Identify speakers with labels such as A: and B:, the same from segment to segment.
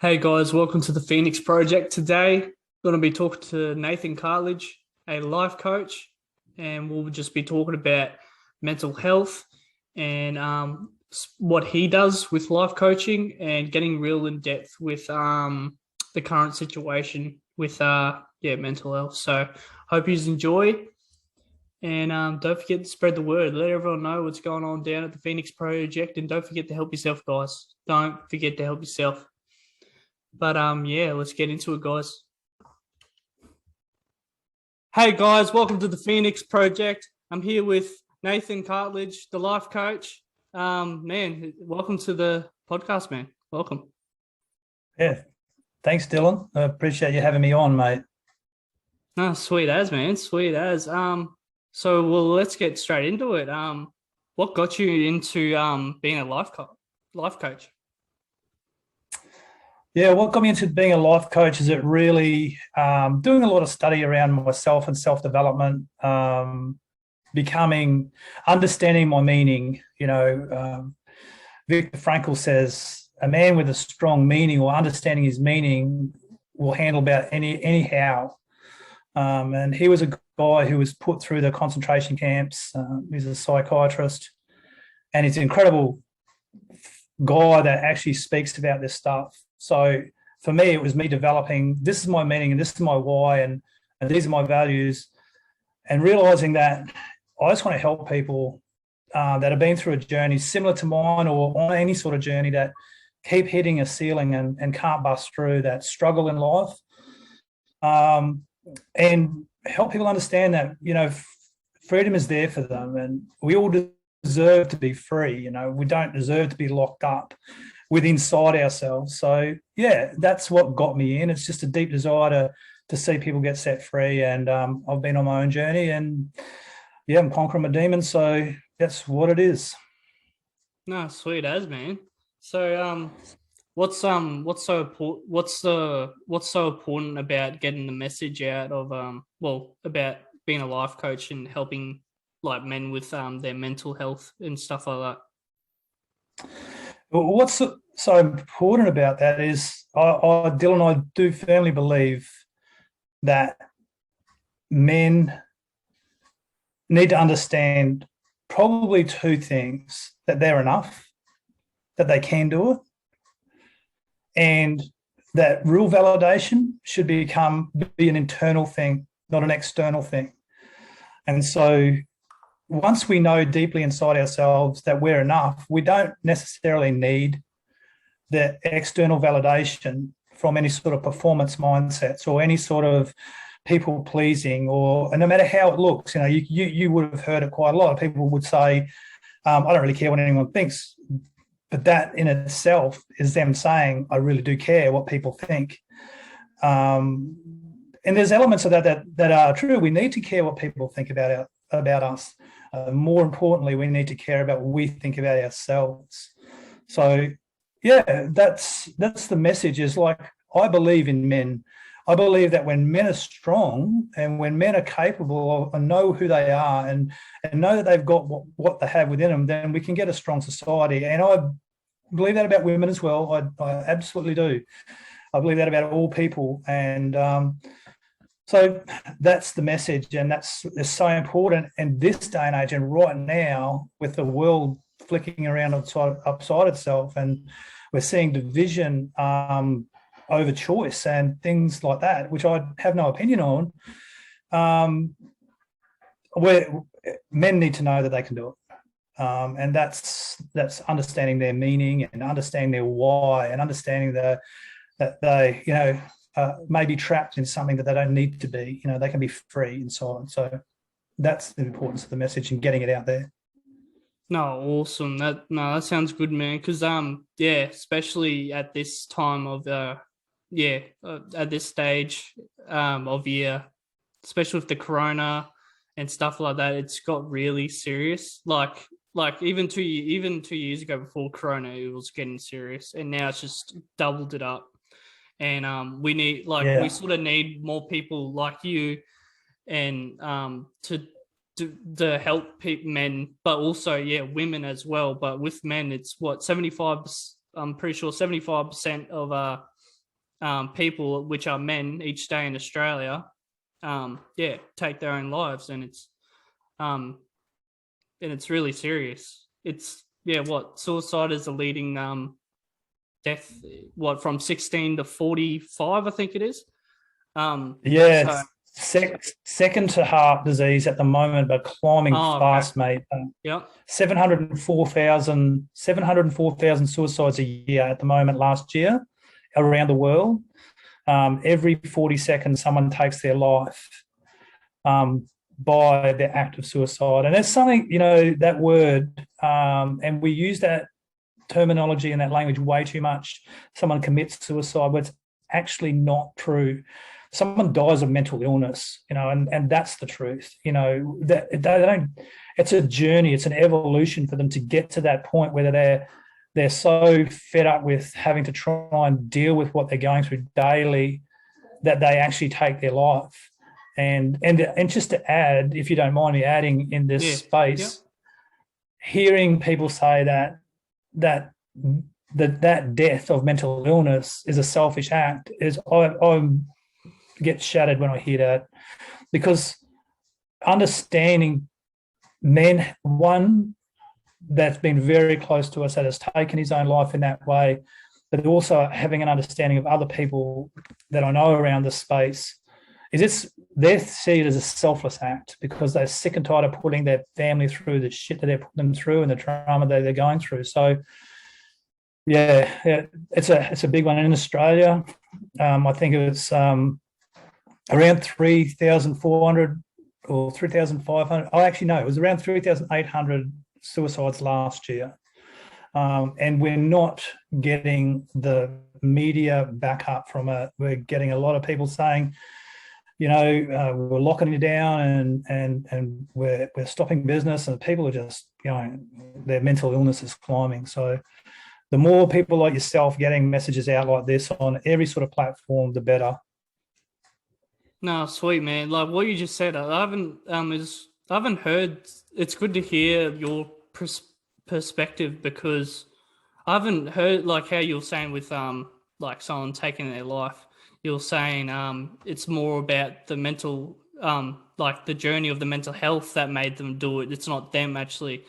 A: Hey guys, welcome to the Phoenix Project. Today, I'm going to be talking to Nathan Cartledge, a life coach, and we'll just be talking about mental health and what he does with life coaching and getting real in depth with the current situation with mental health. So, hope you enjoy, and don't forget to spread the word. Let everyone know what's going on down at the Phoenix Project, and don't forget to help yourself, guys. Don't forget to help yourself. But let's get into it, guys. Hey guys, welcome to the Phoenix Project. I'm here with Nathan Cartledge, the life coach. Welcome to the podcast, man. Welcome.
B: Yeah, thanks, Dylan. I appreciate you having me on, mate.
A: No, sweet as, man. Sweet as. Let's get straight into it. What got you into being a life coach?
B: Yeah, what got me into being a life coach is it really doing a lot of study around myself and self-development, understanding my meaning. Viktor Frankl says a man with a strong meaning or understanding his meaning will handle about anyhow. And he was a guy who was put through the concentration camps. He's a psychiatrist, and he's an incredible guy that actually speaks about this stuff. So for me, it was me developing, this is my meaning and this is my why and these are my values, and realizing that I just want to help people that have been through a journey similar to mine or on any sort of journey that keep hitting a ceiling and can't bust through, that struggle in life, and help people understand that, freedom is there for them and we all deserve to be free. We don't deserve to be locked up inside ourselves. So yeah, that's what got me in. It's just a deep desire to see people get set free, and I've been on my own journey, and yeah, I'm conquering my demons. So that's what it is.
A: No, sweet as, man. So what's so important about getting the message out of about being a life coach and helping like men with their mental health and stuff like that?
B: What's so important about that is, Dylan, I do firmly believe that men need to understand probably two things: that they're enough, that they can do it, and that real validation should be an internal thing, not an external thing. And so once we know deeply inside ourselves that we're enough, we don't necessarily need the external validation from any sort of performance mindsets or any sort of people pleasing, and no matter how it looks. You would have heard it quite a lot. Of people would say, I don't really care what anyone thinks. But that in itself is them saying, I really do care what people think. And there's elements of that are true. We need to care what people think about us. More importantly, we need to care about what we think about ourselves. So yeah, that's the message. Is like, I believe in men. I believe that when men are strong and when men are capable of, and know who they are and know that they've got what they have within them, then we can get a strong society. And I believe that about women as well. I absolutely do. I believe that about all people. And so that's the message, and it's so important in this day and age, and right now with the world flicking around upside itself, and we're seeing division over choice and things like that, which I have no opinion on. Where men need to know that they can do it, and that's understanding their meaning and understanding their why, and understanding that they may be trapped in something that they don't need to be. They can be free inside. So that's the importance of the message and getting it out there.
A: No, awesome. That sounds good, man. Because especially at this time of at this stage of year, especially with the corona and stuff like that, it's got really serious. Like even 2 years ago before corona, it was getting serious, and now it's just doubled it up. And we need we sort of need more people like you, and to help men, but also women as well. But with men, it's what 75. I'm pretty sure 75% of people, which are men, each day in Australia, take their own lives, and it's really serious. It's suicide is the leading death, from 16 to 45, I think it is.
B: Second to heart disease at the moment, but climbing fast, okay, mate. 704,000 suicides a year at the moment last year around the world. Every 40 seconds, someone takes their life by the act of suicide. And there's something, that word, and we use that terminology and that language way too much. Someone commits suicide, but it's actually not true. Someone dies of mental illness, and that's the truth. That they don't. It's a journey. It's an evolution for them to get to that point where they're so fed up with having to try and deal with what they're going through daily that they actually take their life. And just to add, if you don't mind me adding in this space, hearing people say that death of mental illness is a selfish act is I get shattered when I hear that, because understanding men, one that's been very close to us that has taken his own life in that way, but also having an understanding of other people that I know around this space, they see it as a selfless act because they're sick and tired of putting their family through the shit that they're putting them through and the trauma that they're going through. So it's a big one in Australia. I think it's around 3,400 or 3,500. Oh, actually, no, it was around 3,800 suicides last year. And we're not getting the media backup from it. We're getting a lot of people saying, we're locking you down and we're stopping business, and people are just, their mental illness is climbing. So the more people like yourself getting messages out like this on every sort of platform, the better.
A: No, sweet, man. Like what you just said, I haven't heard. It's good to hear your perspective, because I haven't heard like how you're saying with like someone taking their life. You're saying it's more about the mental like the journey of the mental health that made them do it. It's not them actually.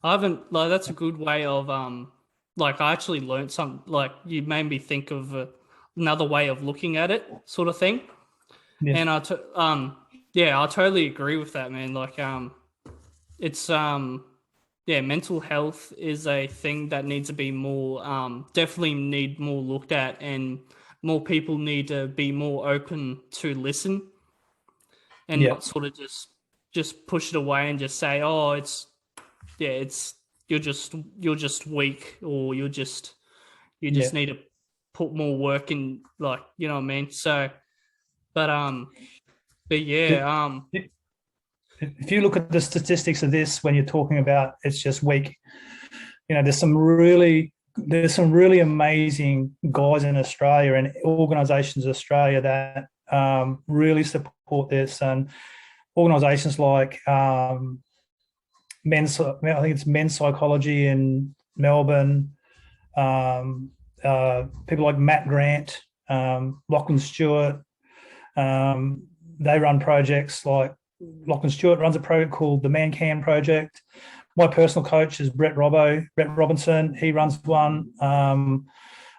A: I haven't like that's a good way of like I actually learned something. Like you made me think of another way of looking at it, sort of thing. Yeah. And I totally agree with that, man. Like it's mental health is a thing that needs to be more definitely need more looked at, and more people need to be more open to listen and not sort of just push it away and just say, oh, you're just weak, or you just need to put more work in, like, you know what I mean? So
B: if you look at the statistics of this, when you're talking about it's just weak, there's some really amazing guys in Australia and organisations in Australia that really support this, and organisations like I think it's Men's Psychology in Melbourne, people like Matt Grant, Lachlan Stewart. They run projects like Lachlan Stewart runs a project called the Man Can Project. My personal coach is Brett Robinson. He runs one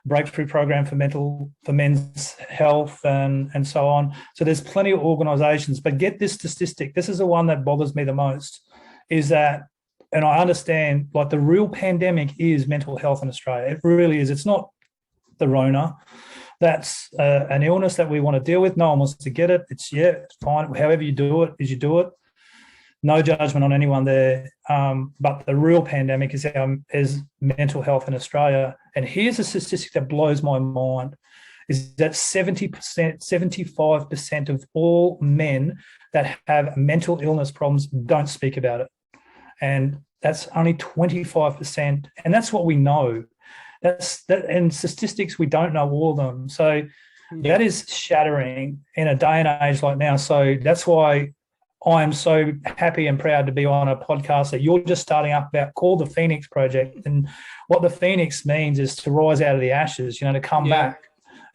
B: breakthrough program for men's health and so on. So there's plenty of organisations. But get this statistic. This is the one that bothers me the most, is that, and I understand, like the real pandemic is mental health in Australia. It really is. It's not the Rona. That's an illness that we want to deal with. No one wants to get it. It's fine. However you do it, you do it. No judgment on anyone there. But the real pandemic is mental health in Australia. And here's a statistic that blows my mind, is that 75% of all men that have mental illness problems don't speak about it. And that's only 25%. And that's what we know. And statistics, we don't know all of them. So that is shattering in a day and age like now. So that's why I am so happy and proud to be on a podcast that you're just starting up about, called the Phoenix Project. And what the Phoenix means is to rise out of the ashes, to come back.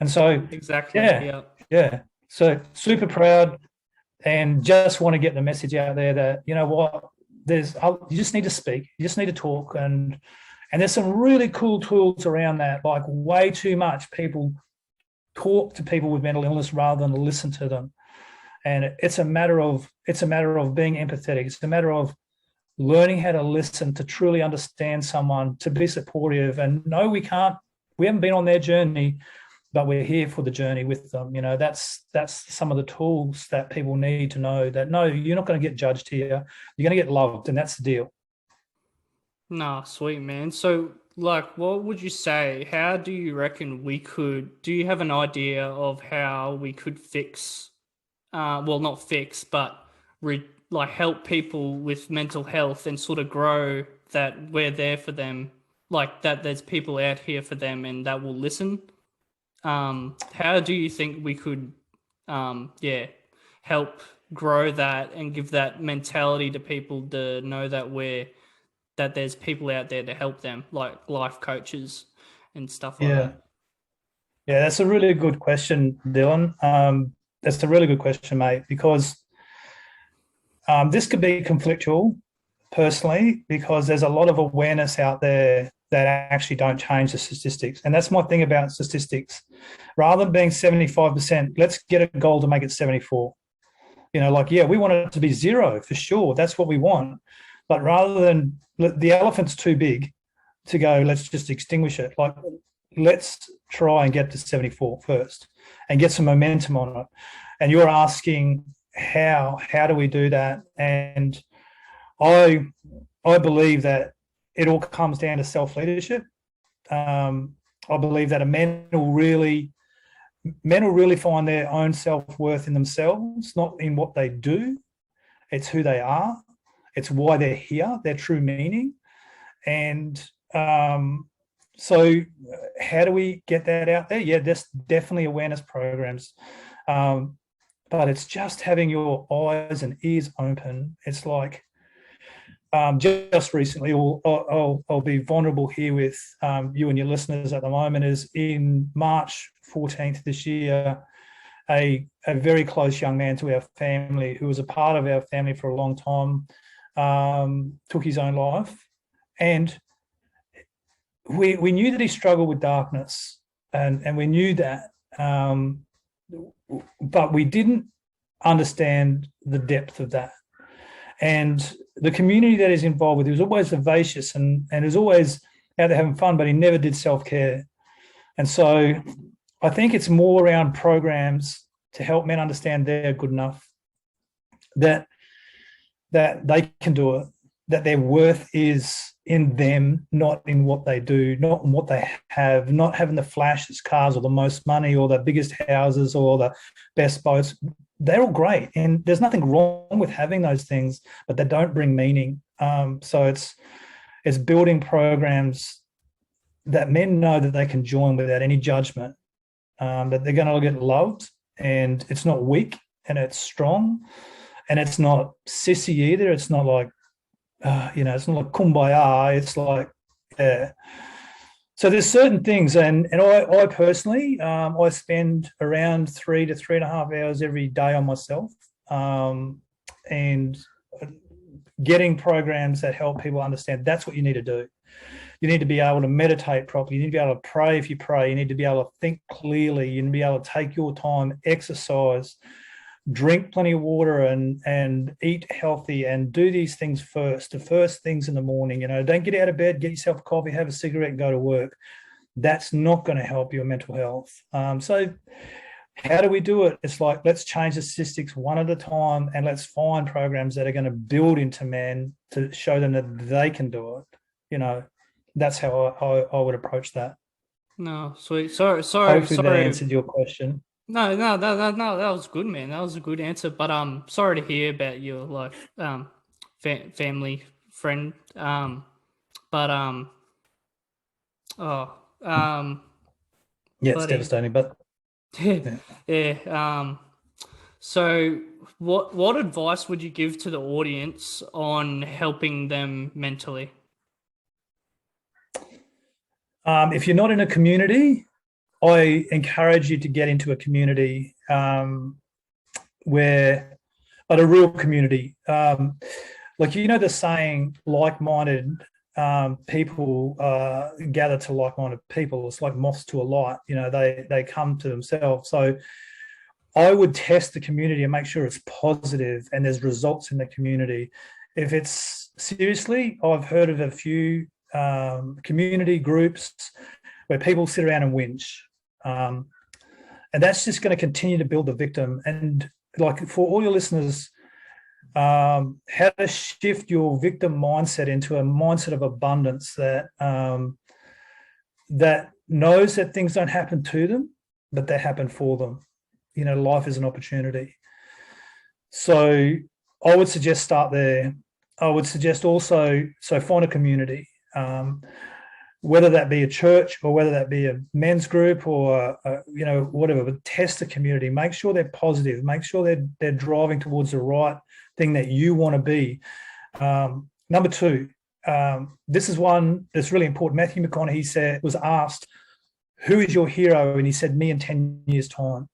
B: And so,
A: Exactly.
B: yeah,
A: Yeah.
B: yeah. So super proud and just want to get the message out there that, you know what, you just need to speak, you just need to talk. And there's some really cool tools around that. Like way too much people talk to people with mental illness rather than listen to them. And it's a matter of being empathetic. It's a matter of learning how to listen, to truly understand someone, to be supportive. And no, we haven't been on their journey, but we're here for the journey with them. You know, that's some of the tools that people need to know that, no, you're not going to get judged here. You're going to get loved, and that's the deal.
A: Nah, sweet, man. So, like, what would you say? How do you reckon do you have an idea of how we could fix, well, not fix, but like help people with mental health and sort of grow that we're there for them, like that there's people out here for them and that will listen? How do you think we could, yeah, help grow that and give that mentality to people to know that there's people out there to help them, like life coaches and stuff like
B: Yeah.
A: that?
B: Yeah, that's a really good question, Dylan. That's a really good question, mate, because this could be conflictual personally, because there's a lot of awareness out there that actually don't change the statistics. And that's my thing about statistics. Rather than being 75%, let's get a goal to make it 74. You know, like, yeah, we want it to be zero for sure. That's what we want. But rather than the elephant's too big to go, let's just extinguish it. Like, let's try and get to 74 first and get some momentum on it. And you're asking how do we do that? And I believe that it all comes down to self-leadership. I believe that men will really find their own self-worth in themselves, not in what they do. It's who they are. It's why they're here, their true meaning. And so how do we get that out there? Yeah, there's definitely awareness programs. But it's just having your eyes and ears open. It's like, just recently, I'll be vulnerable here with you and your listeners at the moment, is in March 14th this year, a very close young man to our family who was a part of our family for a long time, took his own life. And we knew that he struggled with darkness, and we knew that, but we didn't understand the depth of that. And the community that he's involved with, he was always vivacious and was always out there having fun, but he never did self-care. And so I think it's more around programs to help men understand they're good enough, that they can do it, that their worth is in them, not in what they do, not in what they have, not having the flashiest cars or the most money or the biggest houses or the best boats. They're all great, and there's nothing wrong with having those things, but they don't bring meaning. So it's building programs that men know that they can join without any judgment, that they're going to get loved, and it's not weak, and it's strong, and it's not sissy either. It's not like, it's not like kumbaya. It's like, yeah. So there's certain things, and I personally, I spend around 3 to 3.5 hours every day on myself, and getting programs that help people understand that's what you need to do. You need to be able to meditate properly. You need to be able to pray if you pray. You need to be able to think clearly. You need to be able to take your time, exercise, drink plenty of water, and eat healthy, and do these things first, the first things in the morning. Don't get out of bed, get yourself a coffee, have a cigarette, and go to work. That's not going to help your mental health. So how do we do it? It's like, let's change the statistics one at a time, and let's find programs that are going to build into men to show them that they can do it. That's how I would approach that.
A: No, sweet. Sorry.
B: Hopefully that answered your question.
A: No, that was good, man. That was a good answer. But sorry to hear about your like family friend. But
B: yeah, it's devastating, but
A: yeah. So what advice would you give to the audience on helping them mentally?
B: If you're not in a community, I encourage you to get into a community where, but a real community. Like, you know, the saying, like-minded people gather to like-minded people. It's like moths to a light. You know, they come to themselves. So I would test the community and make sure it's positive and there's results in the community. If it's seriously, I've heard of a few community groups where people sit around and whinge. And that's just going to continue to build the victim. And like, for all your listeners, how to shift your victim mindset into a mindset of abundance that that knows that things don't happen to them, but they happen for them. You know, life is an opportunity. So I would suggest start there. I would suggest also, so find a community, whether that be a church or whether that be a men's group or, you know, whatever, but test the community. Make sure they're positive. Make sure they're driving towards the right thing that you want to be. Number two, this is one that's really important. Matthew McConaughey was asked, who is your hero? And he said, me in 10 years' time.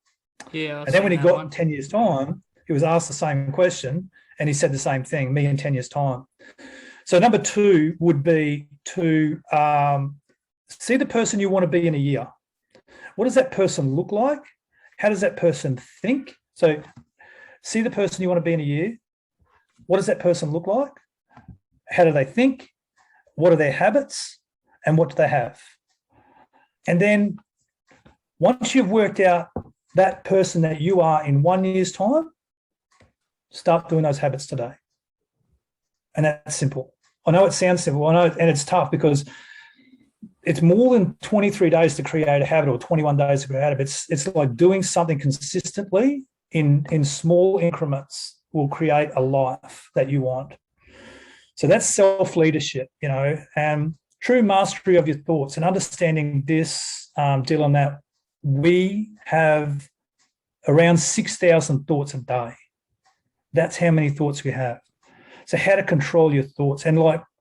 A: Yeah.
B: And then when he got in 10 years' time, he was asked the same question and he said the same thing, me in 10 years' time. So number two would be to see the person you want to be in a year. What does that person look like? How does that person think? So see the person you want to be in a year. What does that person look like? How do they think? What are their habits? And what do they have? And then once you've worked out that person that you are in 1 year's time, start doing those habits today. And that's simple. I know it sounds simple. I know, and it's tough because it's more than 23 days to create a habit or 21 days to create a habit. It's like doing something consistently in small increments will create a life that you want. So that's self-leadership, you know, and true mastery of your thoughts and understanding this, Dylan, that we have around 6,000 thoughts a day. That's how many thoughts we have. So how to control your thoughts. And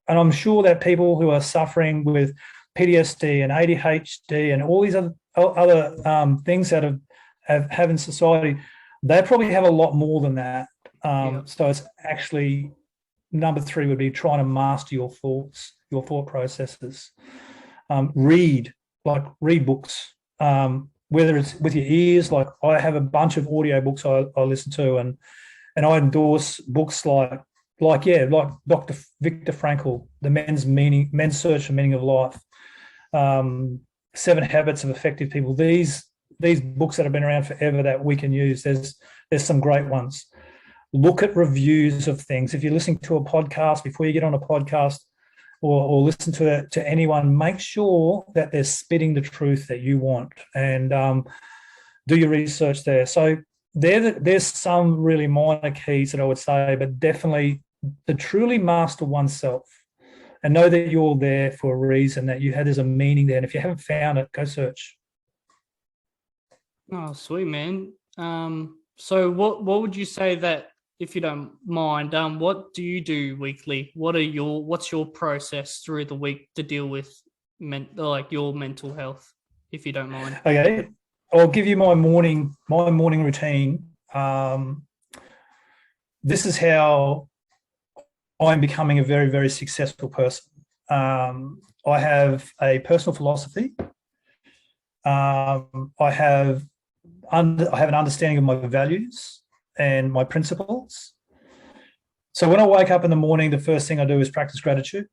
B: I'm sure that people who are suffering with PTSD and ADHD and all these other things that have in society, they probably have a lot more than that. So it's actually, number three would be trying to master your thoughts, your thought processes. Read books, whether it's with your ears. Like, I have a bunch of audio books I listen to, and I endorse books like Dr. Viktor Frankl, The Men's Search for Meaning of Life, 7 Habits of Effective People. These books that have been around forever that we can use. There's some great ones. Look at reviews of things. If you're listening to a podcast, before you get on a podcast or listen to anyone, make sure that they're spitting the truth that you want, and do your research there. So there's some really minor keys that I would say, but definitely to truly master oneself and know that you're there for a reason, that there's a meaning there. And if you haven't found it, go search.
A: Oh, sweet, man. So what would you say that, if you don't mind, what do you do weekly? What's your process through the week to deal with your mental health, if you don't mind?
B: Okay, I'll give you my morning routine. This is how I'm becoming a very, very successful person. I have a personal philosophy. I have an understanding of my values and my principles. So when I wake up in the morning, the first thing I do is practice gratitude.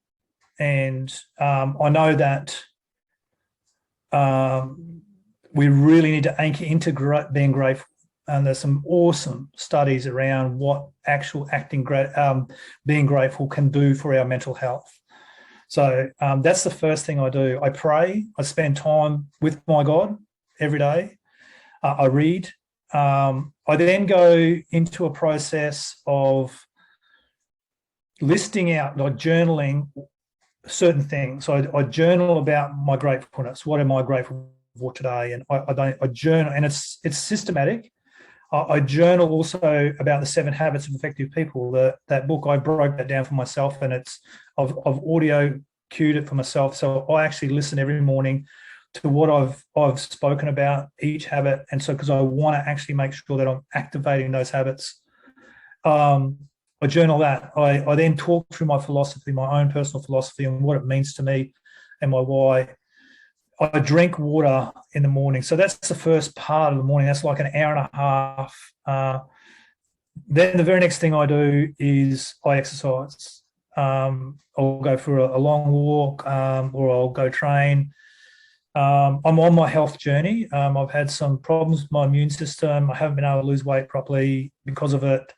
B: And I know that we really need to anchor into being grateful. And there's some awesome studies around what actual being grateful can do for our mental health. So that's the first thing I do. I pray. I spend time with my God every day. I read. I then go into a process of listing out, like journaling certain things. So I journal about my gratefulness. What am I grateful for today? And I journal, and it's systematic. I journal also about the 7 Habits of Effective People. That book, I broke that down for myself, and I've audio cued it for myself. So I actually listen every morning to what I've spoken about each habit, and so because I want to actually make sure that I'm activating those habits, I journal that. I then talk through my philosophy, my own personal philosophy, and what it means to me, and my why. I drink water in the morning, so that's the first part of the morning. That's like an hour and a half. Then the very next thing I do is I exercise. I'll go for a long walk, or I'll go train. I'm on my health journey. I've had some problems with my immune system. I haven't been able to lose weight properly because of it,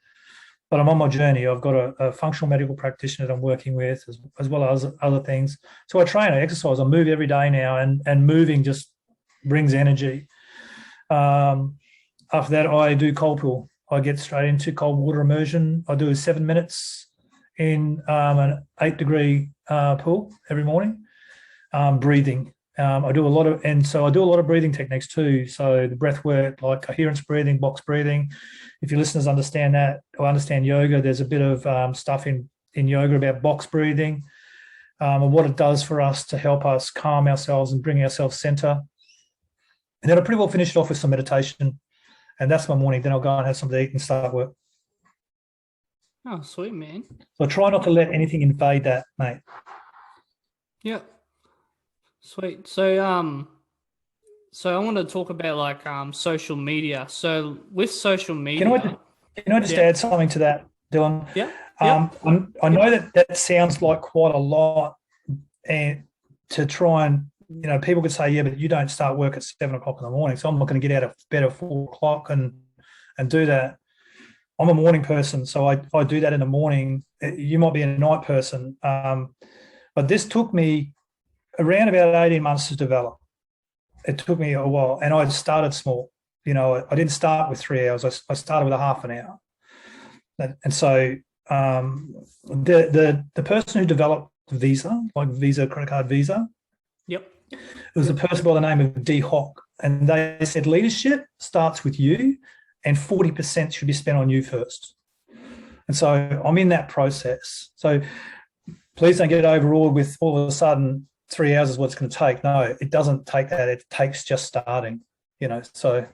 B: but I'm on my journey. I've got a functional medical practitioner that I'm working with, as well as other things. So I train, I exercise, I move every day now, and moving just brings energy. After that, I do cold pool. I get straight into cold water immersion. I do 7 minutes in an 8-degree pool every morning, breathing. I do a lot of breathing techniques too. So the breath work, like coherence breathing, box breathing. If your listeners understand that or understand yoga, there's a bit of stuff in yoga about box breathing, and what it does for us to help us calm ourselves and bring ourselves center. And then I pretty well finish it off with some meditation, and that's my morning. Then I'll go and have something to eat and start work.
A: Oh, sweet, man.
B: So I try not to let anything invade that, mate.
A: Yeah. Sweet. So I want to talk about like social media. So with social media,
B: can I just add something to that, Dylan?
A: Yeah.
B: I know that sounds like quite a lot, and to try and, people could say, yeah, but you don't start work at 7 o'clock in the morning, so I'm not going to get out of bed at 4 o'clock and do that. I'm a morning person, so I do that in the morning. You might be a night person, but this took me around about 18 months to develop. It took me a while, and I started small. I didn't start with 3 hours. I started with a half an hour. And so the person who developed Visa, like Visa, credit card Visa,
A: yep,
B: it was a person by the name of D. Hock, and they said leadership starts with you, and 40% should be spent on you first. And so I'm in that process. So please don't get overawed with all of a sudden 3 hours is what it's going to take. No, it doesn't take that. It takes just starting, so.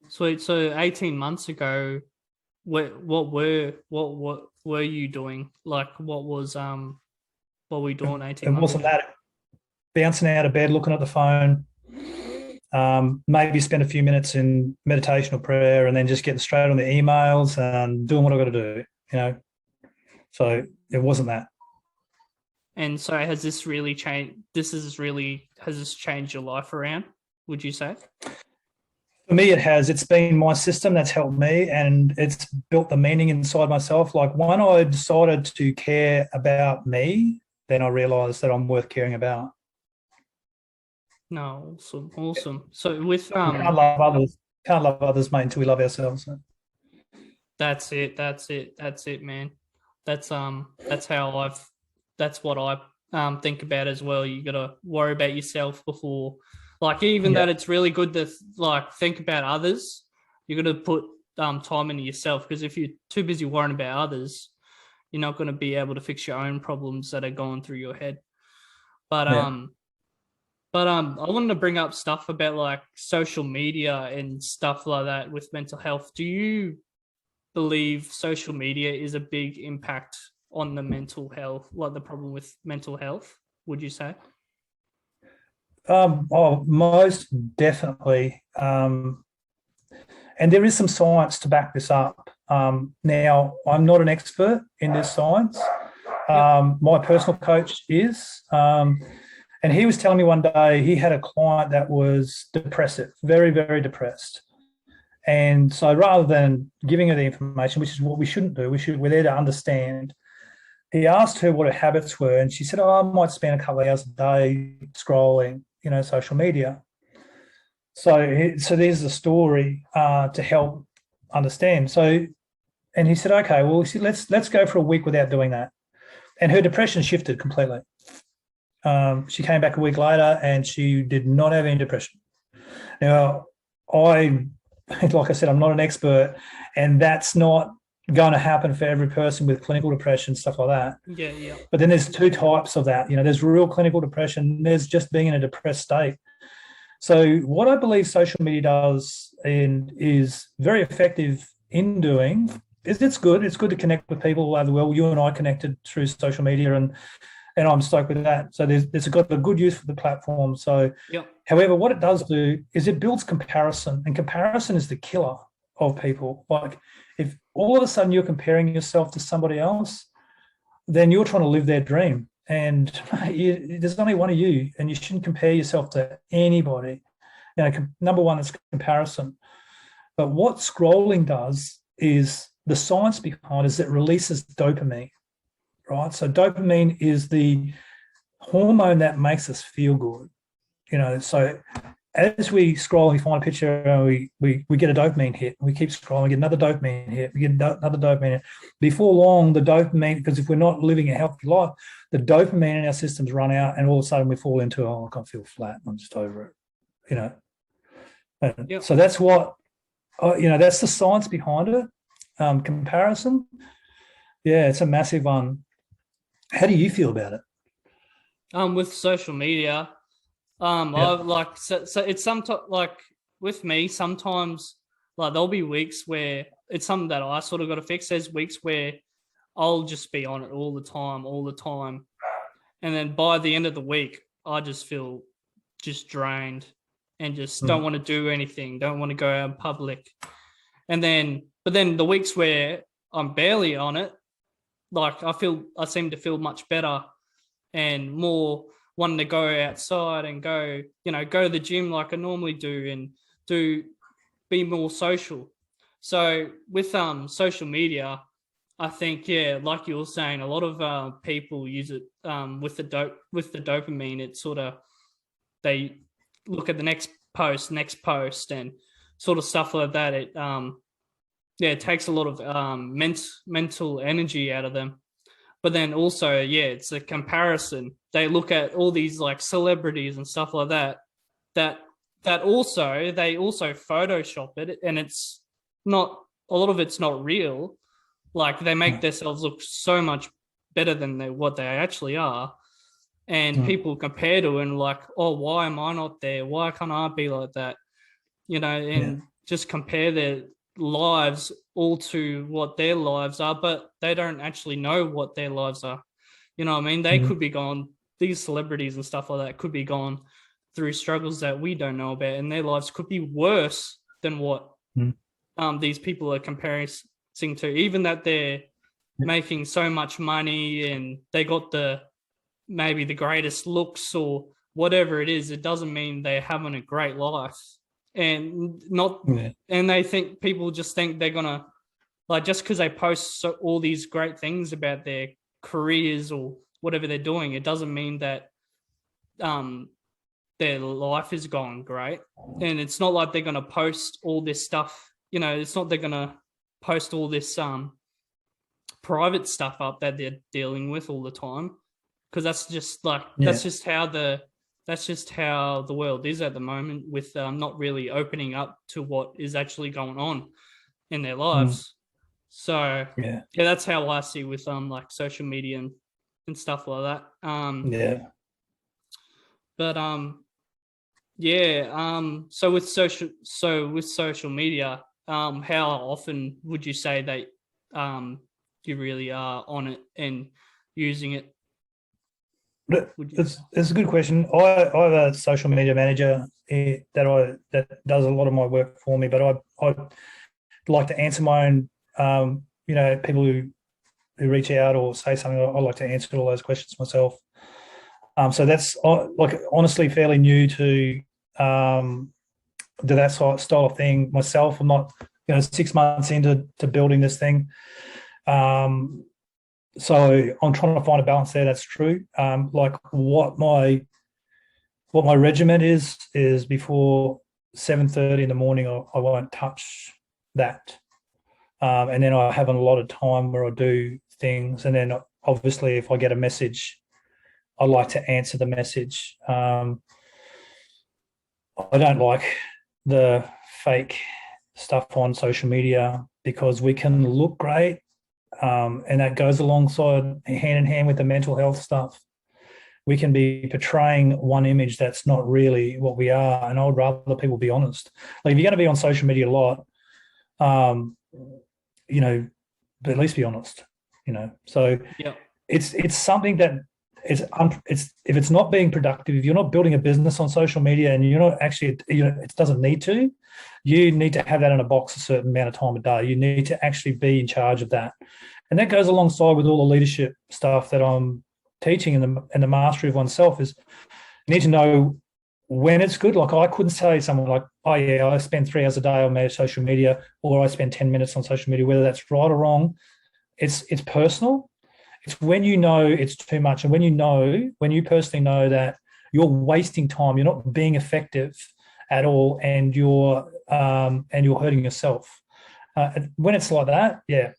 A: Sweet. So 18 months ago, what were you doing? Like, what were you doing 18 months ago?
B: It wasn't that. Bouncing out of bed, looking at the phone, maybe spend a few minutes in meditation or prayer, and then just getting straight on the emails and doing what I've got to do, So it wasn't that.
A: And so has this really changed? Has this changed your life around, would you say?
B: For me, it has. It's been my system that's helped me, and it's built the meaning inside myself. Like, when I decided to care about me, then I realized that I'm worth caring about.
A: No, awesome. So with
B: we can't love others, mate, until we love ourselves. So.
A: That's it, man. That's what I think about as well. You got to worry about yourself before, like, even that it's really good to like think about others. You got to put time into yourself, because if you're too busy worrying about others, you're not going to be able to fix your own problems that are going through your head. But I wanted to bring up stuff about like social media and stuff like that with mental health. Do you believe social media is a big impact on the mental health, like the problem with mental health, would you say?
B: Most definitely. And there is some science to back this up. Now, I'm not an expert in this science. My personal coach is. And he was telling me one day he had a client that was depressive, very, very depressed. And so rather than giving her the information, which is what we shouldn't do, we're there to understand, he asked her what her habits were, and she said, I might spend a couple of hours a day scrolling, social media. So there's the story to help understand. So, and he said, okay, well, let's go for a week without doing that. And her depression shifted completely. She came back a week later and she did not have any depression. Now, like I said, I'm not an expert, and that's not going to happen for every person with clinical depression, stuff like that.
A: Yeah, yeah.
B: But then there's two types of that. There's real clinical depression. There's just being in a depressed state. So what I believe social media does and is very effective in doing is it's good. It's good to connect with people all over the world. You and I connected through social media, and I'm stoked with that. So there's got a good use for the platform. So,
A: Yep.
B: however, what it does do is it builds comparison, and comparison is the killer of people. Like, if all of a sudden you're comparing yourself to somebody else, then you're trying to live their dream. And there's only one of you, and you shouldn't compare yourself to anybody. Number one is comparison. But what scrolling does is the science behind is it releases dopamine, right? So dopamine is the hormone that makes us feel good. So as we scroll, we find a picture, and we get a dopamine hit. We keep scrolling, we get another dopamine hit. We get another dopamine hit. Before long, the dopamine, because if we're not living a healthy life, the dopamine in our systems run out, and all of a sudden we fall into, I can't feel flat. I'm just over it.
A: Yep.
B: So that's what, that's the science behind it. Comparison, yeah, it's a massive one. How do you feel about it?
A: With social media, I so it's sometimes like with me, sometimes like there'll be weeks where it's something that I sort of got to fix. There's weeks where I'll just be on it all the time, and then by the end of the week, I just feel just drained and just don't want to do anything, don't want to go out in public. But then the weeks where I'm barely on it, like I seem to feel much better and more wanting to go outside and go to the gym like I normally do and be more social. So with social media, I think, yeah, like you were saying, a lot of people use it with the dopamine. It's sort of, they look at the next post, and sort of stuff like that. It takes a lot of mental energy out of them. But then also, yeah, it's a comparison. They look at all these like celebrities and stuff like that. They also Photoshop it, and it's not, a lot of it's not real. Like, they make themselves look so much better than what they actually are. And people compare to and like, oh, why am I not there? Why can't I be like that? Just compare their lives all to what their lives are, but they don't actually know what their lives are. You know what I mean? They could be gone, these celebrities and stuff like that could be gone through struggles that we don't know about, and their lives could be worse than what these people are comparing to, even that they're making so much money and they got maybe the greatest looks or whatever it is. It doesn't mean they're having a great life. And they think, people just think they're gonna, like, just because they post all these great things about their careers or whatever they're doing, it doesn't mean that their life is going great. And it's not like they're gonna post all this stuff. It's not they're gonna post all this private stuff up that they're dealing with all the time, because that's just how the world is at the moment, with not really opening up to what is actually going on in their lives. So yeah, that's how I see with like social media and stuff like that. So with social media, how often would you say that you really are on it and using it?
B: It's a good question. I have a social media manager that does a lot of my work for me, but I like to answer my own, people who reach out or say something. I like to answer all those questions myself. So that's like honestly fairly new to that style of thing myself. I'm not 6 months into building this thing. So I'm trying to find a balance there. That's true. Like what my regimen is before 7:30 in the morning, I won't touch that. And then I have a lot of time where I do things. And then obviously if I get a message, I like to answer the message. I don't like the fake stuff on social media. because we can look great, and that goes alongside hand in hand with the mental health stuff. We can be portraying one image that's not really what we are, and I would rather people be honest. Like if you're going to be on social media a lot, but at least be honest. So
A: Yeah.
B: it's something that it's if it's not being productive, if you're not building a business on social media and you're not actually, it doesn't need to. You need to have that in a box a certain amount of time a day. You need to actually be in charge of that, and that goes alongside with all the leadership stuff that I'm teaching and the mastery of oneself. Is you need to know when it's good. Like I couldn't say to someone like, oh yeah, I spend 3 hours a day on my social media, or I spend 10 minutes on social media, whether that's right or wrong. It's personal. It's when you know it's too much, and when you personally know that you're wasting time, you're not being effective at all, and you're hurting yourself. When it's like that, yeah,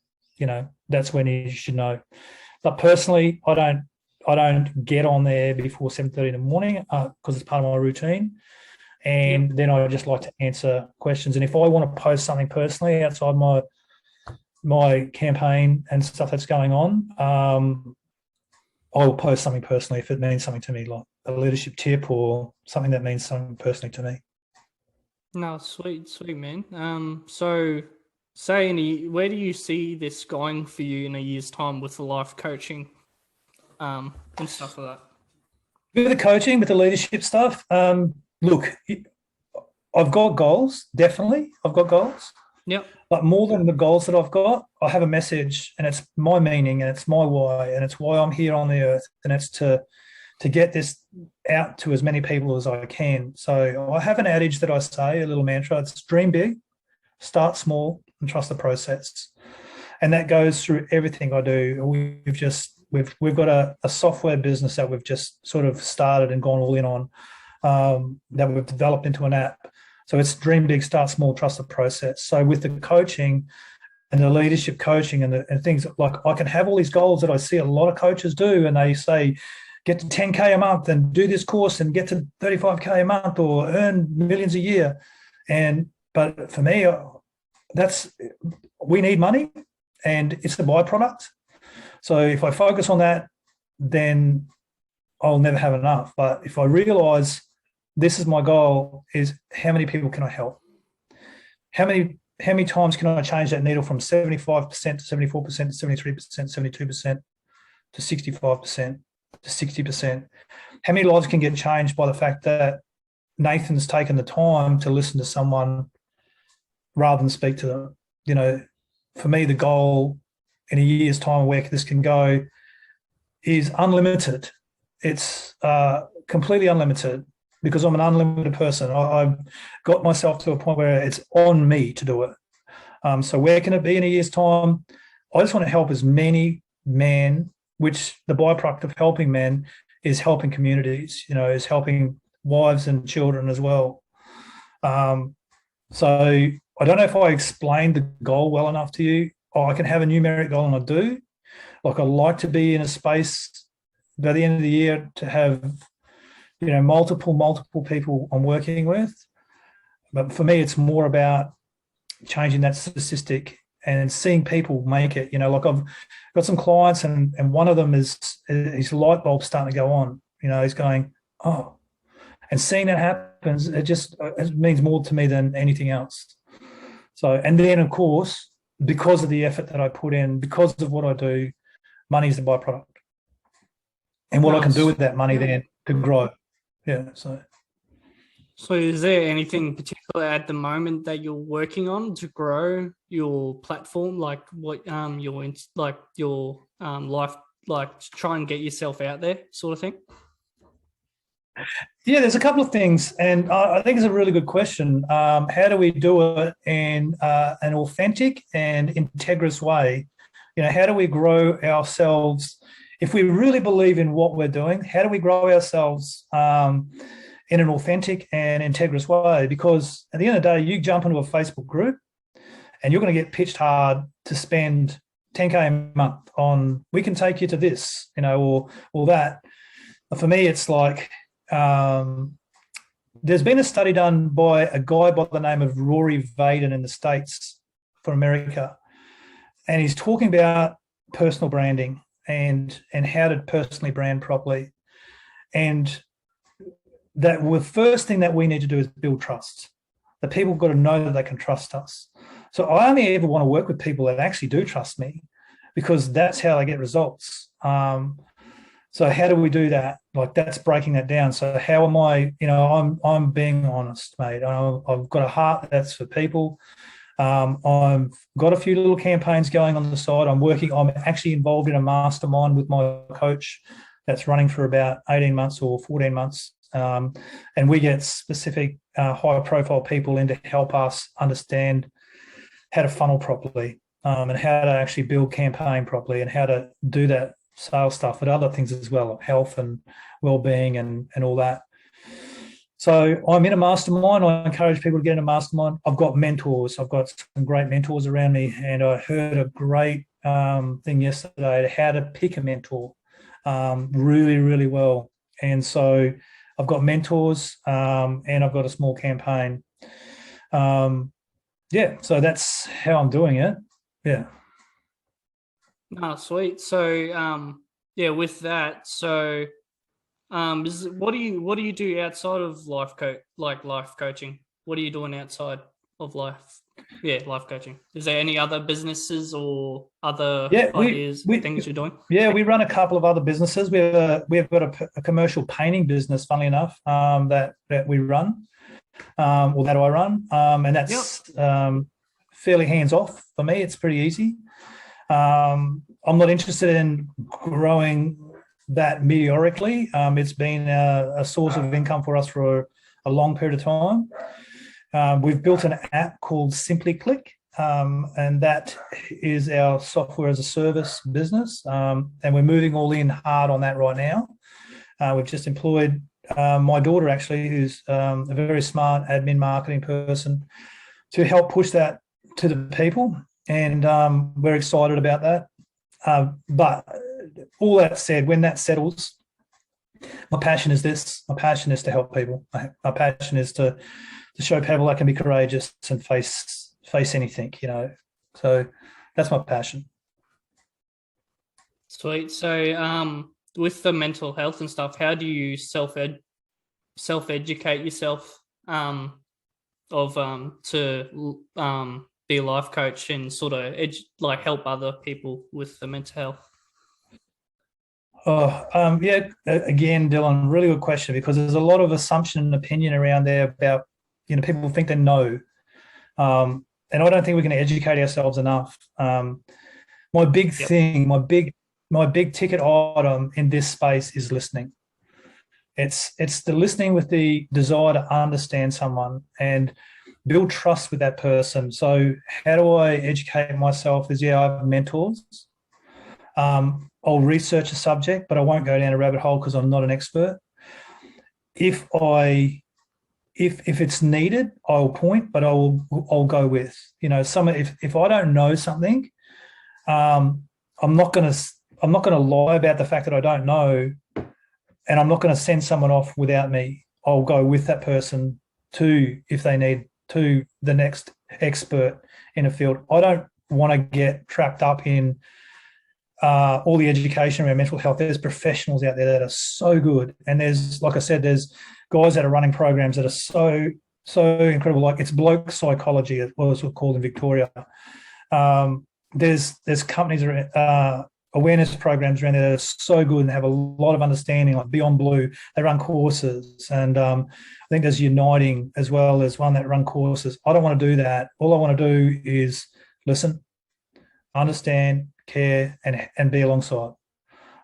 B: that's when you should know. But personally, I don't get on there before 7:30 in the morning because it's part of my routine. And then I just like to answer questions. And if I want to post something personally outside my campaign and stuff that's going on, I will post something personally if it means something to me, like a leadership tip or something that means something personally to me.
A: No, sweet, man. So where do you see this going for you in a year's time with the life coaching, and stuff like that?
B: With the coaching, with the leadership stuff, look, I've got goals, definitely. I've got goals.
A: Yep.
B: But more than the goals that I've got, I have a message, and it's my meaning, and it's my why, and it's why I'm here on the earth, and it's to get this out to as many people as I can. So I have an adage that I say, a little mantra. It's dream big, start small, and trust the process. And that goes through everything I do. We've got a software business that we've just sort of started and gone all in on, that we've developed into an app. So it's dream big, start small, trust the process. So with the coaching and the leadership coaching and things like, I can have all these goals that I see a lot of coaches do, and they say, get to 10K a month and do this course and get to 35K a month or earn millions a year. But for me, we need money, and it's a byproduct. So if I focus on that, then I'll never have enough. But if I realize this is my goal, is how many people can I help? How many times can I change that needle from 75% to 74% to 73%, 72% to 65% to 60%? How many lives can get changed by the fact that Nathan's taken the time to listen to someone rather than speak to them? For me, the goal in a year's time where this can go is unlimited. It's completely unlimited, because I'm an unlimited person. I've got myself to a point where it's on me to do it. So where can it be in a year's time? I just want to help as many men, which the byproduct of helping men is helping communities, is helping wives and children as well. So I don't know if I explained the goal well enough to you. I can have a numeric goal, and I do. Like, I like to be in a space by the end of the year to have, multiple people I'm working with. But for me, it's more about changing that statistic and seeing people make it. Like, I've got some clients, and one of them is his light bulb starting to go on. He's going, oh, and seeing that happens, it means more to me than anything else. So, and then of course, because of the effort that I put in, because of what I do, money is the byproduct. And what I can do with that money then to grow. Yeah. So
A: is there anything particular at the moment that you're working on to grow your platform? Like what your life, like to try and get yourself out there, sort of thing?
B: Yeah, there's a couple of things, and I think it's a really good question. How do we do it in an authentic and integrous way? How do we grow ourselves? If we really believe in what we're doing, how do we grow ourselves in an authentic and integrous way? Because at the end of the day, you jump into a Facebook group and you're going to get pitched hard to spend 10K a month on, we can take you to this, or that. But for me, it's like, there's been a study done by a guy by the name of Rory Vaden in the States, for America, and he's talking about personal branding and how to personally brand properly. And that the first thing that we need to do is build trust. The people have got to know that they can trust us. So I only ever want to work with people that actually do trust me, because that's how I get results. So how do we do that? Like, that's breaking that down. So how am I? I'm being honest, mate. I've got a heart that's for people. I've got a few little campaigns going on the side. I'm actually involved in a mastermind with my coach that's running for about 18 months or 14 months. And we get specific high-profile people in to help us understand how to funnel properly, and how to actually build campaign properly, and how to do that sales stuff, but other things as well, like health and well-being and all that. So I'm in a mastermind. I encourage people to get in a mastermind. I've got mentors. I've got some great mentors around me, and I heard a great thing yesterday, how to pick a mentor really, really well. And so I've got mentors, and I've got a small campaign. So that's how I'm doing it. Yeah.
A: Oh, sweet. So, with that, so, what do you do outside of life coaching? What are you doing outside of life? Yeah, life coaching. Is there any other businesses or other things you're doing?
B: Yeah, we run a couple of other businesses. We've got a commercial painting business, funnily enough, that we run, or that I run, and that's fairly hands off for me. It's pretty easy. I'm not interested in growing that meteorically. It's been a source of income for us for a long period of time. We've built an app called Simply Click, and that is our software as a service business, and we're moving all in hard on that right now. We've just employed my daughter, actually, who's a very smart admin marketing person, to help push that to the people, and we're excited about that. But all that said, when that settles, my passion is this. My passion is to help people. My passion is to show people I can be courageous and face anything, So that's my passion.
A: Sweet. So, with the mental health and stuff, how do you self-educate yourself to be a life coach and sort of help other people with the mental health?
B: Again, Dylan, really good question, because there's a lot of assumption and opinion around there about, people think they know. And I don't think we can educate ourselves enough. My big thing, my big ticket item in this space is listening. It's the listening with the desire to understand someone and build trust with that person. So how do I educate myself? I have mentors. I'll research a subject, but I won't go down a rabbit hole because I'm not an expert. If it's needed, I'll point, but I'll go with, if I don't know something, I'm not going to lie about the fact that I don't know, and I'm not going to send someone off without me. I'll go with that person if they need to, the next expert in a field. I don't want to get trapped up in all the education around mental health. There's professionals out there that are so good, and there's, like I said, there's guys that are running programs that are so incredible. Like, it's bloke psychology, as well as we're called in Victoria. There's companies, awareness programs around there that are so good and have a lot of understanding, like Beyond Blue. They run courses, and I think there's Uniting as well as one that run courses. I don't want to do that. All I want to do is listen, understand, care, and be alongside.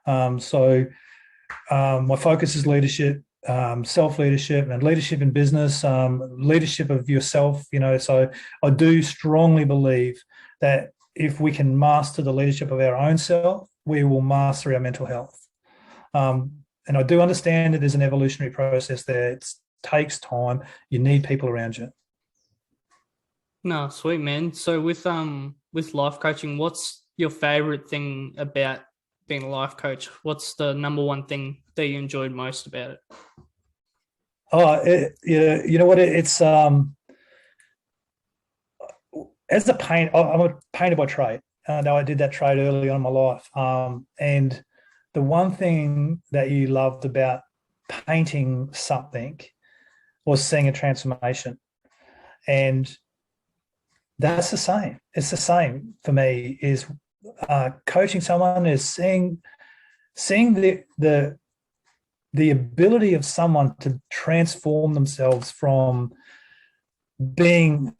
B: My focus is leadership, self-leadership, and leadership in business, leadership of yourself. So I do strongly believe that if we can master the leadership of our own self, we will master our mental health. And I do understand that there's an evolutionary process there. It takes time. You need people around you.
A: No, sweet, man. So with life coaching, what's your favorite thing about being a life coach? What's the number one thing that you enjoyed most about it?
B: You know what? It's as a I'm a painter by trade. Now I did that trade early on in my life. And the one thing that you loved about painting something was seeing a transformation. And that's the same. It's the same for me, is coaching someone is seeing the ability of someone to transform themselves from being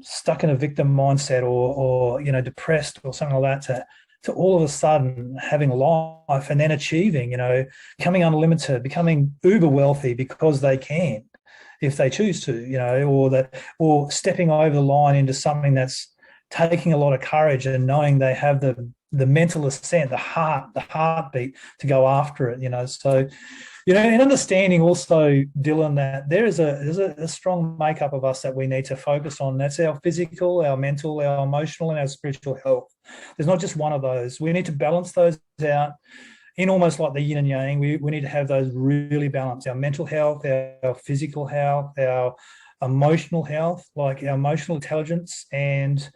B: stuck in a victim mindset, or depressed or something like that, to all of a sudden having life, and then achieving, becoming unlimited, becoming uber wealthy because they can, if they choose to, or stepping over the line into something that's taking a lot of courage, and knowing they have the mental assent, the heartbeat to go after it. So, and understanding also, Dylan, that there's a strong makeup of us that we need to focus on. That's our physical, our mental, our emotional, and our spiritual health. There's not just one of those. We need to balance those out in almost like the yin and yang. We need to have those really balanced. Our mental health, our physical health, our emotional health, like our emotional intelligence, and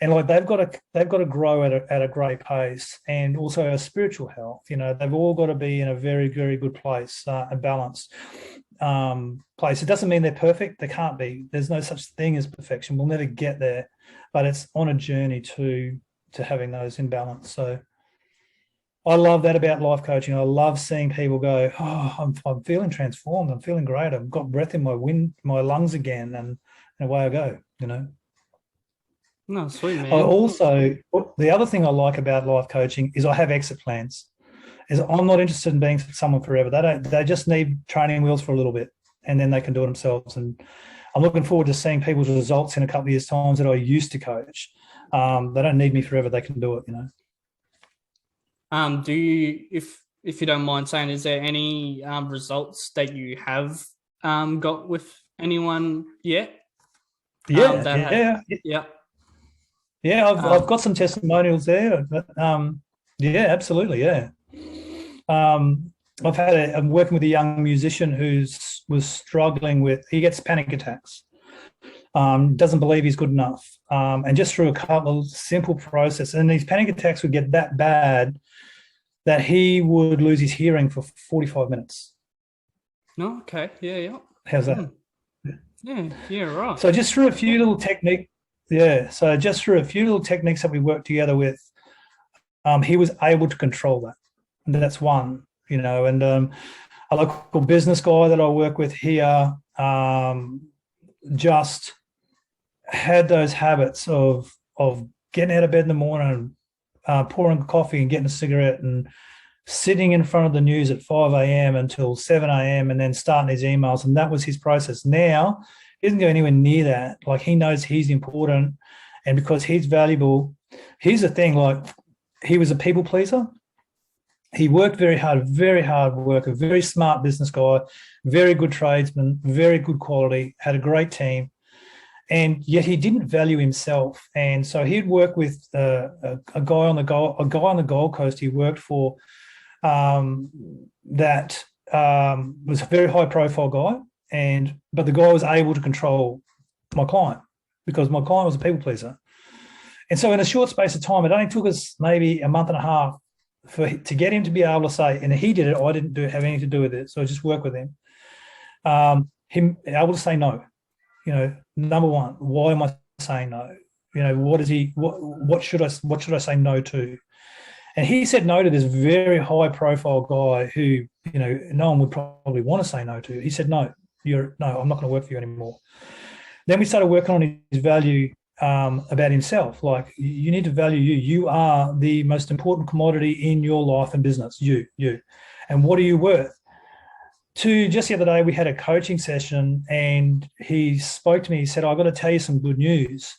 B: like they've got to grow at a great pace, and also our spiritual health. They've all got to be in a very, very good place, a balanced place. It doesn't mean they're perfect. They can't be. There's no such thing as perfection. We'll never get there, but it's on a journey to having those in balance. So I love that about life coaching. I love seeing people go, oh, I'm feeling transformed. I'm feeling great. I've got breath in my lungs again, and away I go.
A: No, sweet, man.
B: The other thing I like about life coaching is I have exit plans. Is I'm not interested in being someone forever. They just need training wheels for a little bit, and then they can do it themselves. And I'm looking forward to seeing people's results in a couple of years' time that I used to coach. They don't need me forever. They can do it.
A: Do you, if you don't mind saying, is there any results that you have got with anyone yet?
B: Yeah. Yeah, I've got some testimonials there. But, yeah, absolutely, yeah. I'm working with a young musician was struggling with. He gets panic attacks. Doesn't believe he's good enough, and just through a couple of simple process, and these panic attacks would get that bad that he would lose his hearing for 45 minutes.
A: No, okay, yeah.
B: How's that?
A: Yeah, right.
B: So just through a few little techniques. Yeah, so just through a few little techniques that we worked together with, he was able to control that. And that's one, and a local business guy that I work with here just had those habits of getting out of bed in the morning, pouring coffee and getting a cigarette, and sitting in front of the news at 5 a.m. until 7 a.m. and then starting his emails. And that was his process. Now, he doesn't go anywhere near that. Like, he knows he's important, and because he's valuable. Here's the thing, like, he was a people pleaser. He worked very hard worker, very smart business guy, very good tradesman, very good quality, had a great team, and yet he didn't value himself. And so he'd work with a guy on the Gold Coast he worked for, that was a very high profile guy. But the guy was able to control my client, because my client was a people pleaser. And so in a short space of time, it only took us maybe a month and a half to get him to be able to say, and he did it, I didn't have anything to do with it, so I just worked with him. Him able to say no. Number one, why am I saying no? What should I say no to? And he said no to this very high profile guy who, no one would probably want to say no to. He said, no, I'm not going to work for you anymore. Then we started working on his value about himself. Like, you need to value you. You are the most important commodity in your life and business. You. And what are you worth? Just the other day, we had a coaching session, and he spoke to me. He said, I've got to tell you some good news.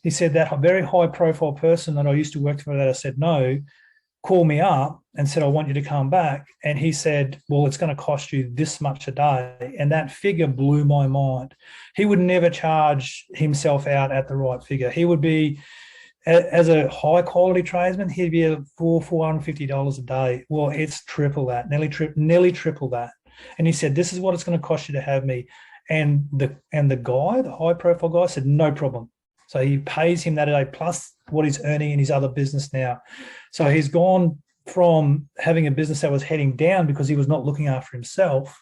B: He said, that very high profile person that I used to work for that I said no, called me up and said, I want you to come back. And he said, well, it's going to cost you this much a day. And that figure blew my mind. He would never charge himself out at the right figure. He would be, as a high quality tradesman, he'd be at $450 a day. Well, it's triple that, nearly triple that. And he said, this is what it's going to cost you to have me. And the guy, the high profile guy, said, no problem. So he pays him that a day plus what he's earning in his other business now. So he's gone from having a business that was heading down because he was not looking after himself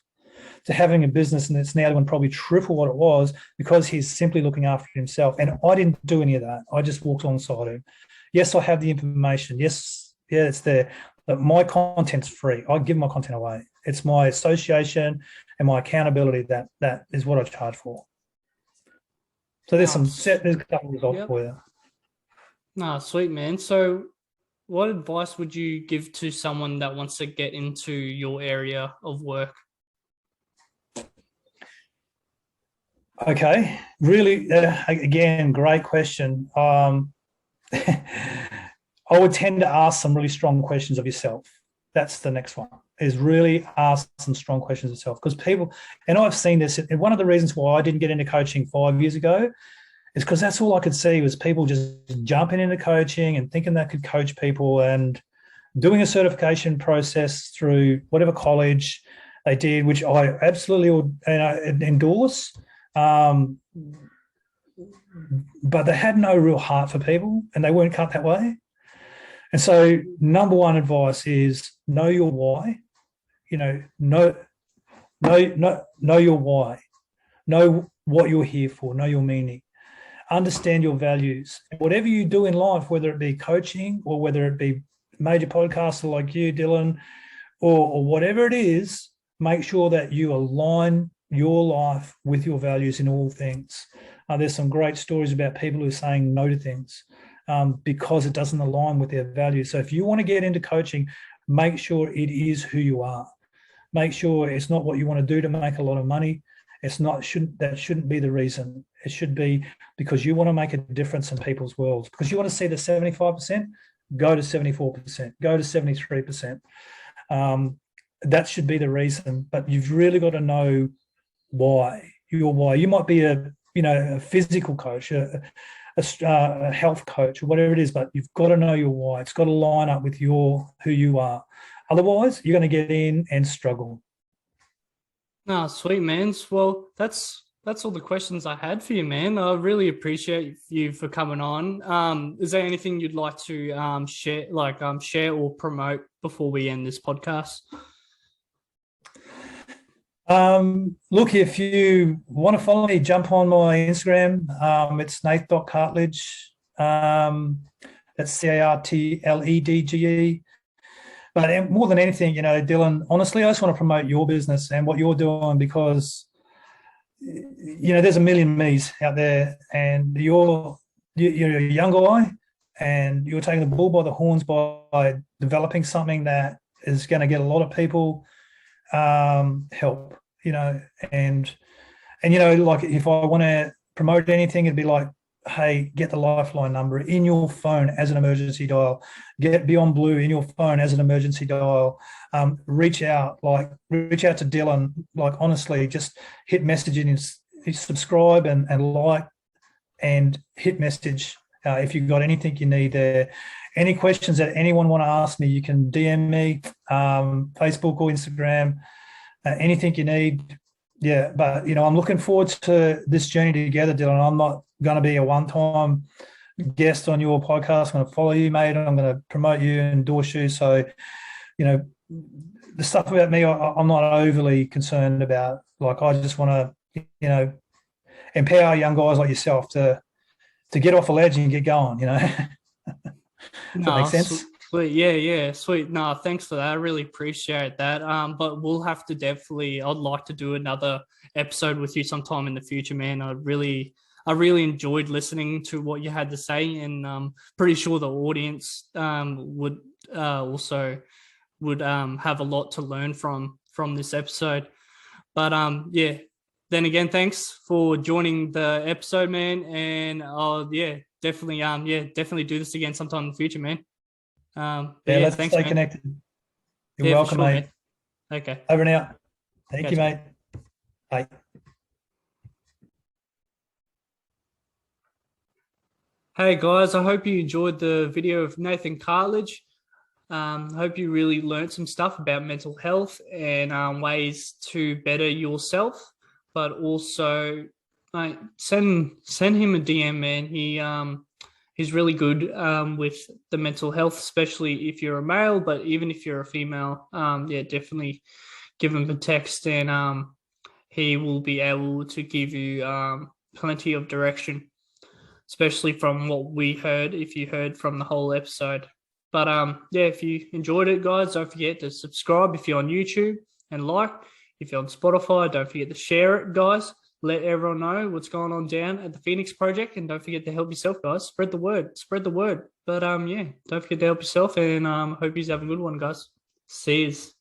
B: to having a business and it's now going to probably triple what it was because he's simply looking after himself. And I didn't do any of that. I just walked alongside him. Yes, I have the information. Yes, yeah, it's there. But my content's free. I give my content away. It's my association and my accountability that is what I charge for. So there's a couple of results for you.
A: No, sweet, man. So what advice would you give to someone that wants to get into your area of work?
B: Okay, really, again, great question. I would tend to ask some really strong questions of yourself. That's the next one, is really ask some strong questions of yourself. Because people, and I've seen this, and one of the reasons why I didn't get into coaching 5 years ago is because that's all I could see was people just jumping into coaching and thinking they could coach people and doing a certification process through whatever college they did, which I absolutely would endorse. But they had no real heart for people and they weren't cut that way. And so number one advice is know your why, know your why, know what you're here for, know your meaning, understand your values. Whatever you do in life, whether it be coaching or whether it be major podcaster like you, Dylan, or whatever it is, make sure that you align your life with your values in all things. There's some great stories about people who are saying no to things because it doesn't align with their values. So if you want to get into coaching, make sure it is who you are. Make sure it's not what you want to do to make a lot of money. That shouldn't be the reason. It should be because you want to make a difference in people's worlds. Because you want to see the 75%, go to 74%, go to 73%. That should be the reason. But you've really got to know why. Your why. You might be a physical coach, a health coach, or whatever it is, but you've got to know your why. It's got to line up with who you are. Otherwise, you're going to get in and struggle.
A: No, sweet, man. Well, that's all the questions I had for you, man. I really appreciate you for coming on. Is there anything you'd like to share or promote before we end this podcast?
B: Look, if you want to follow me, jump on my Instagram. It's Nathan.Cartledge. That's Cartledge. But more than anything, Dylan, honestly, I just want to promote your business and what you're doing because, there's a million me's out there and you're a young guy and you're taking the bull by the horns by developing something that is going to get a lot of people help, and like if I want to promote anything, it'd be like, hey, get the Lifeline number in your phone as an emergency dial, get Beyond Blue in your phone as an emergency dial, reach out to Dylan, like honestly, just hit message and subscribe and like and hit message if you've got anything you need there. Any questions that anyone want to ask me, you can DM me, Facebook or Instagram, anything you need. Yeah, but, I'm looking forward to this journey together, Dylan. I'm not going to be a one-time guest on your podcast. I'm going to follow you, mate. I'm going to promote you and endorse you. So, the stuff about me, I'm not overly concerned about. Like, I just want to, empower young guys like yourself to get off a ledge and get going, Does that make sense?
A: Sweet. Yeah. Sweet. No, thanks for that. I really appreciate that. But we'll have to I'd like to do another episode with you sometime in the future, man. I really enjoyed listening to what you had to say, and I'm pretty sure the audience would also have a lot to learn from this episode. But then again, thanks for joining the episode, man. And definitely do this again sometime in the future, man.
B: Let's stay connected. You're welcome, sure, mate.
A: Okay.
B: Over and out. Thank you, mate. Bye.
A: Hey guys, I hope you enjoyed the video of Nathan Cartledge. I hope you really learned some stuff about mental health and ways to better yourself, but also mate, send him a DM, man. He's really good with the mental health, especially if you're a male, but even if you're a female, yeah, definitely give him a text, and he will be able to give you plenty of direction, especially from what we heard, if you heard from the whole episode. But yeah, if you enjoyed it, guys, don't forget to subscribe if you're on YouTube, and like. If you're on Spotify, don't forget to share it, guys. Let everyone know what's going on down at the Phoenix Project, and don't forget to help yourself, guys. Spread the word. But yeah, don't forget to help yourself, and hope you have a good one, guys. See yous.